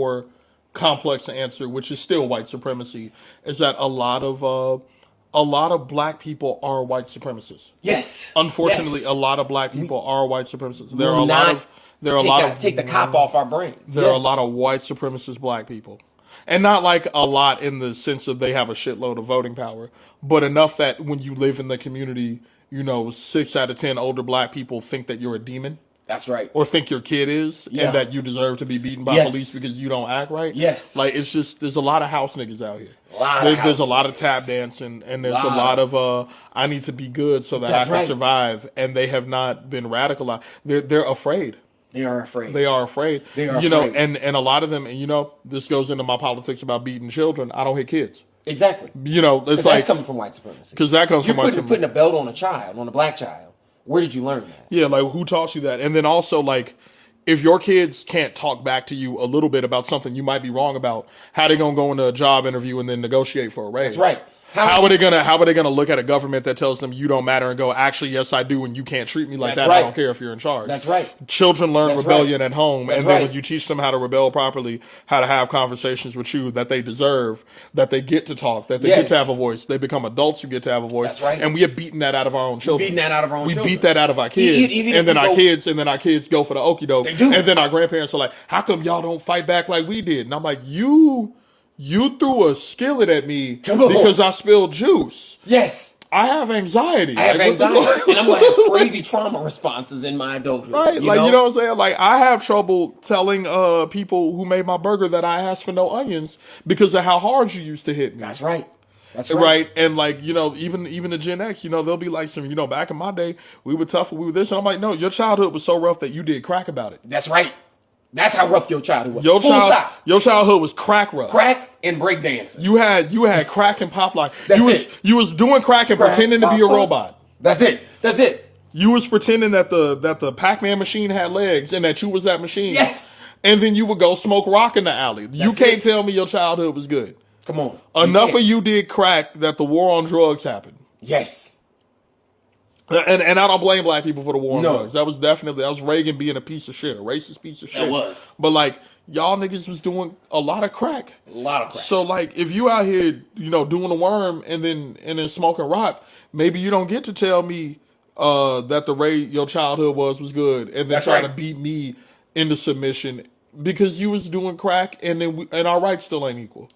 more complex answer, which is still white supremacy, is that a lot of black people are white supremacists. Yes. Unfortunately, Yes. a lot of black people are white supremacists. Take the cop off our brain. There are a lot of white supremacist black people. And not like a lot in the sense of they have a shitload of voting power, but enough that when you live in the community, 6 out of 10 older black people think that you're a demon. That's right. Or think your kid is, and that you deserve to be beaten by police because you don't act right. Yes. Like, it's just, there's a lot of house niggas out here. There's a lot of tap dancing, and there's a lot of, I need to be good so that I can survive. And they have not been radicalized. They're afraid. They are afraid. They are afraid. They are afraid. And a lot of them, and this goes into my politics about beating children. I don't hit kids. Exactly. It's like, that's coming from white supremacy. Because that comes from white supremacy. Putting a belt on a child, on a black child. Where did you learn that? Yeah, like, who taught you that? And then also, like, if your kids can't talk back to you a little bit about something you might be wrong about, how they gonna go into a job interview and then negotiate for a raise? That's right. How are they gonna look at a government that tells them you don't matter and go, actually, yes, I do, and you can't treat me like that. I don't care if you're in charge. That's right. Children learn rebellion at home, and then when you teach them how to rebel properly, how to have conversations with you that they deserve, that they get to talk, that they get to have a voice, they become adults who get to have a voice. That's right. And we have beaten that out of our own children. We beat that out of our kids, and then our kids go for the okie doke, and then our grandparents are like, "How come y'all don't fight back like we did?" And I'm like, You threw a skillet at me because I spilled juice. Yes. I have anxiety. And I'm going to have crazy trauma responses in my adulthood. Right. You know what I'm saying? Like, I have trouble telling people who made my burger that I asked for no onions because of how hard you used to hit me. That's right. That's right. And like, even the Gen X, they'll be like back in my day, we were tough, we were this. And I'm like, no, your childhood was so rough that you did crack about it. That's right. That's how rough your childhood was. Your childhood was crack rough. Crack and breakdancing. You had crack and pop lock. You was doing crack and crack, pretending to be a robot. That's it. You was pretending that the Pac-Man machine had legs and that you was that machine. Yes. And then you would go smoke rock in the alley. You can't tell me your childhood was good. Come on. Enough of you did crack that the war on drugs happened. Yes. And I don't blame black people for the war on drugs. That was Reagan being a piece of shit, a racist piece of shit. It was. But like, y'all niggas was doing a lot of crack. A lot of crack. So like, if you out here, doing the worm and then smoking rock, maybe you don't get to tell me that the way your childhood was good, and then try to beat me into submission because you was doing crack, and our rights still ain't equal.